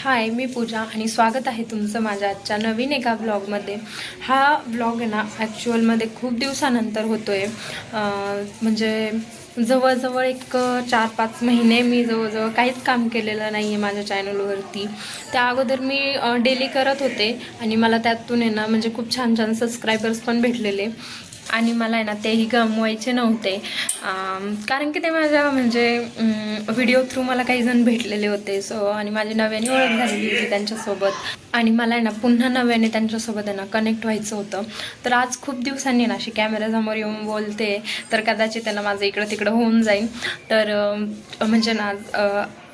हाय, मी पूजा आणि स्वागत आहे तुमचं माझ्या आजच्या नवीन एका ब्लॉगमध्ये। हा ब्लॉग आहे ना ॲक्च्युअलमध्ये खूप दिवसानंतर होतो आहे। म्हणजे जवळजवळ एक 4-5 महिने मी जवळजवळ काहीच काम केलेलं नाही आहे माझ्या चॅनलवरती। त्या अगोदर मी डेली करत होते आणि मला त्यातून आहे ना म्हणजे खूप छान छान सबस्क्रायबर्स पण भेटलेले आणि मला आहे ना तेही गमवायचे नव्हते। कारण की ते माझ्या म्हणजे व्हिडिओ थ्रू मला काही जण भेटलेले होते सो आणि माझी नव्याने ओळख झालेली होती त्यांच्यासोबत आणि मला आहे ना पुन्हा नव्याने त्यांच्यासोबत आहे ना कनेक्ट व्हायचं होतं। तर आज खूप दिवसांनी ना अशी कॅमेऱ्यासमोर येऊन बोलते तर कदाचित त्यांना माझं इकडं तिकडं होऊन जाईल। तर म्हणजे ना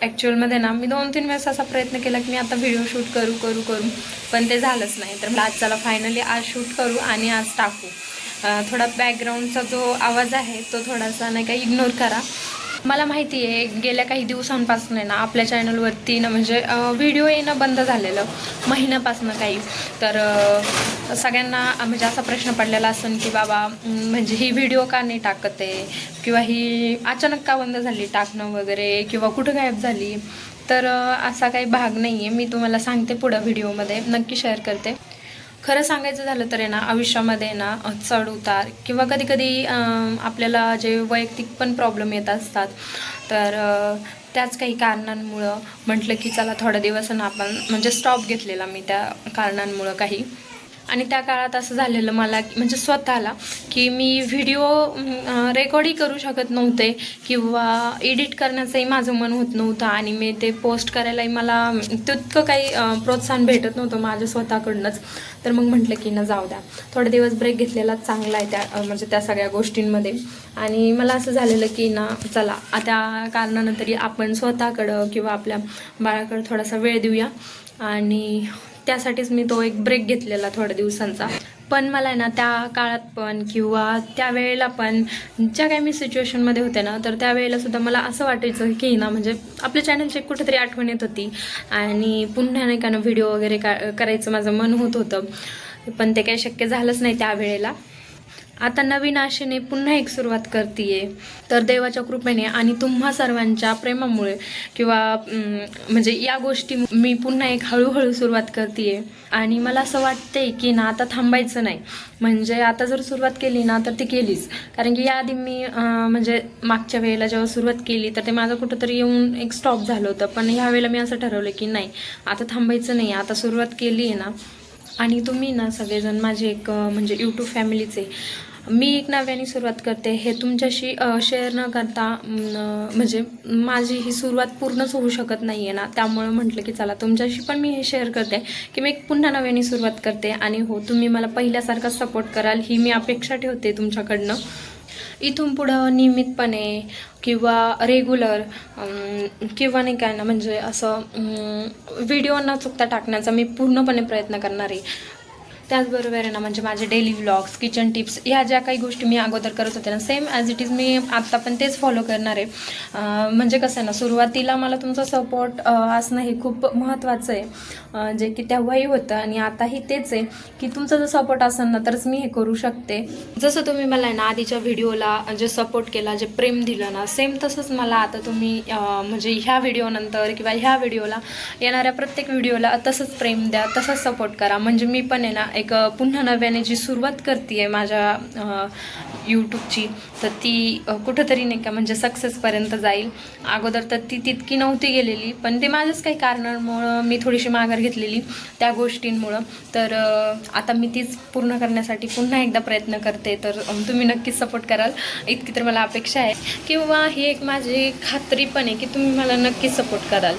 ॲक्च्युअलमध्ये ना मी 2-3 वेळेस असा प्रयत्न केला की मी आता व्हिडिओ शूट करू पण ते झालंच नाही। तर मला आज चला फायनली आज शूट करू आणि आज टाकू। थोडा बॅकग्राऊंडचा जो आवाज आहे तो थोडासा नाही का इग्नोर करा। मला माहिती आहे गेल्या काही दिवसांपासून आहे ना आपल्या चॅनलवरती ना म्हणजे व्हिडिओ येणं बंद झालेलं महिन्यापासून काही। तर सगळ्यांना म्हणजे असा प्रश्न पडलेला असेल की बाबा म्हणजे ही व्हिडिओ का नाही टाकत आहे किंवा ही अचानक का बंद झाली टाकणं वगैरे किंवा कुठं गायब झाली। तर असा काही भाग नाही आहे, मी तुम्हाला सांगते पुढं व्हिडिओमध्ये नक्की शेअर करते। खरं सांगायचं झालं तर आहे ना आयुष्यामध्ये ना चढ उतार किंवा कधी कधी आपल्याला जे वैयक्तिक पण प्रॉब्लेम येत असतात। तर त्याच काही कारणांमुळं म्हटलं की चला थोडा दिवस ना आपण म्हणजे स्टॉप घेतलेला मी त्या कारणांमुळं काही। आणि त्या काळात असं झालेलं मला म्हणजे स्वतःला की मी व्हिडिओ रेकॉर्डही करू शकत नव्हते किंवा एडिट करण्याचंही माझं मन होत नव्हतं आणि मी ते पोस्ट करायलाही मला तितकं काही प्रोत्साहन भेटत नव्हतं माझ्या स्वतःकडूनच। तर मग म्हटलं की ना जाऊ द्या, थोडे दिवस ब्रेक घेतलेला चांगला आहे त्या म्हणजे त्या सगळ्या गोष्टींमध्ये। आणि मला असं झालेलं की ना चला त्या कारणानं तरी आपण स्वतःकडं किंवा आपल्या बाळाकडं थोडासा वेळ देऊया आणि त्यासाठीच मी तो एक ब्रेक घेतलेला थोड्या दिवसांचा। पण मला आहे ना त्या काळात पण किंवा त्या वेळेला पण ज्या काही मी सिच्युएशनमध्ये होते ना तर त्यावेळेला सुद्धा मला असं वाटायचं की ना म्हणजे आपल्या चॅनलची कुठेतरी आठवण येत होती आणि पुन्हा नाही का ना व्हिडिओ वगैरे करायचं माझं मन होत होतं। पण ते काही शक्य झालंच नाही त्यावेळेला। आता नवीन आशेने पुन्हा एक सुरुवात करते तर देवाच्या कृपेने आणि तुम्हा सर्वांच्या प्रेमामुळे किंवा म्हणजे या गोष्टी मी पुन्हा एक हळूहळू सुरुवात करते आणि मला असं वाटते की ना आता थांबायचं नाही। म्हणजे आता जर सुरुवात केली ना तर ती केलीच, कारण की याआधी मी म्हणजे मागच्या वेळेला जेव्हा सुरुवात केली तर ते माझं कुठंतरी येऊन एक स्टॉप झालं होतं। पण ह्या वेळेला मी असं ठरवलं की नाही आता थांबायचं नाही, आता सुरुवात केली आहे ना। आणि तुम्ही ना सगळेजण माझे एक म्हणजे यूट्यूब फॅमिलीचे मी एक नव्याने सुरुवात करते हे तुमच्याशी शेअर न करता म्हणजे माझी ही सुरुवात पूर्णच होऊ शकत नाही आहे ना। त्यामुळं म्हटलं की चला तुमच्याशी पण मी हे शेअर करते की मी एक पुन्हा नव्याने सुरुवात करते आणि हो तुम्ही मला पहिल्यासारखा सपोर्ट कराल ही मी अपेक्षा ठेवते तुमच्याकडनं। इथून पुढं नियमितपणे किंवा रेग्युलर किंवा नाही काय ना म्हणजे असं व्हिडिओ न चुकता टाकण्याचा मी पूर्णपणे प्रयत्न करणार आहे। त्याचबरोबर आहे ना म्हणजे माझे डेली व्लॉग्स किचन टिप्स ह्या ज्या काही गोष्टी मी अगोदर करत होते ना same as it is me आत्ता पण तेच फॉलो करणार आहे। म्हणजे कसं आहे ना सुरुवातीला मला तुमचा सपोर्ट असणं हे खूप महत्त्वाचं आहे, जे की तेव्हाही होतं आणि आताही तेच आहे की तुमचा जर सपोर्ट असेल ना तरच मी हे करू शकते। जसं तुम्ही मला ना आधीच्या व्हिडिओला जे सपोर्ट केला जे प्रेम दिलं ना सेम तसंच मला आता तुम्ही म्हणजे ह्या व्हिडिओनंतर किंवा ह्या व्हिडिओला येणाऱ्या प्रत्येक व्हिडिओला तसंच प्रेम द्या, तसंच सपोर्ट करा। म्हणजे मी पण आहे ना एक पुन्हा नव्याने जी सुरुवात करते आहे माझ्या यूट्यूबची तर ती कुठंतरी नाही का म्हणजे सक्सेसपर्यंत जाईल। अगोदर तर ती तितकी नव्हती गेलेली पण ते माझ्याच काही कारणांमुळं मी थोडीशी माघार घेतलेली त्या गोष्टींमुळं। तर आता मी तीच पूर्ण करण्यासाठी पुन्हा एकदा प्रयत्न करते। तर तुम्ही नक्कीच सपोर्ट कराल इतकी तर मला अपेक्षा आहे किंवा ही एक माझी खात्री पण आहे की तुम्ही मला नक्कीच सपोर्ट कराल।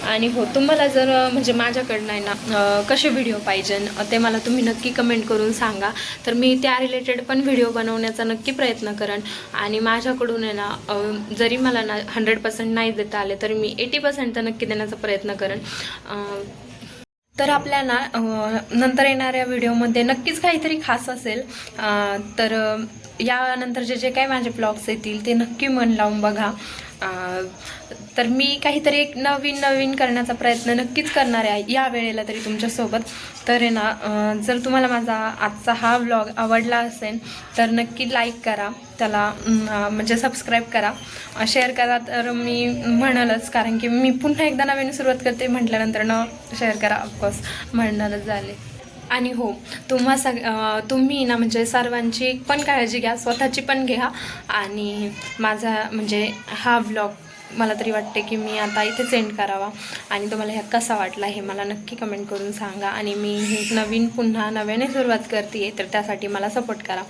आणि हो तुम्हाला जर म्हणजे माझ्याकडनं आहे ना कसे व्हिडिओ पाहिजे ते मला तुम्ही नक्की कमेंट करून सांगा, तर मी त्या रिलेटेड पण व्हिडिओ बनवण्याचा नक्की प्रयत्न करेन। आणि माझ्याकडून आहे ना जरी मला ना 100% नाही देता आले तरी मी 80% तर नक्की देण्याचा प्रयत्न करेन। तर आपल्या ना नंतर येणाऱ्या व्हिडिओमध्ये नक्कीच काहीतरी खास असेल। तर यानंतरचे जे काही माझे ब्लॉग्स येतील ते नक्की मन लावून बघा तर मी काहीतरी एक नवीन करण्याचा प्रयत्न नक्कीच करणार आहे या वेळेला तरी तुमच्यासोबत. तर आहे ना, जर तुम्हाला माझा आजचा हा व्लॉग आवडला असेल तर नक्की लाईक करा, त्याला म्हणजे सबस्क्राईब करा, शेअर करा तर मी म्हणलच, कारण की मी पुन्हा एकदा नवीन सुरुवात करते म्हटल्यानंतर शेअर करा ऑफकोर्स म्हणणारच झाले. आणि हो, तुम्ही ना म्हणजे सर्वांची पण काळजी घ्या, स्वतःची पण घ्या. आणि माझा म्हणजे हा व्लॉग मला तरी वाटते की मी आता इथेच एंड करावा. आणि तुम्हाला ह्या कसा वाटला हे मला नक्की कमेंट करून सांगा. आणि मी हे पुन्हा नव्याने सुरुवात करते आहे, तर त्यासाठी मला सपोर्ट करा.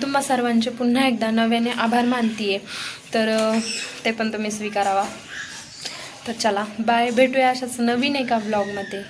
तुम्हा सर्वांचे पुन्हा एकदा नव्याने आभार मानते आहे, तर ते पण तुम्ही स्वीकारावा. तर चला बाय, भेटूया अशाच नवीन एका व्लॉगमध्ये.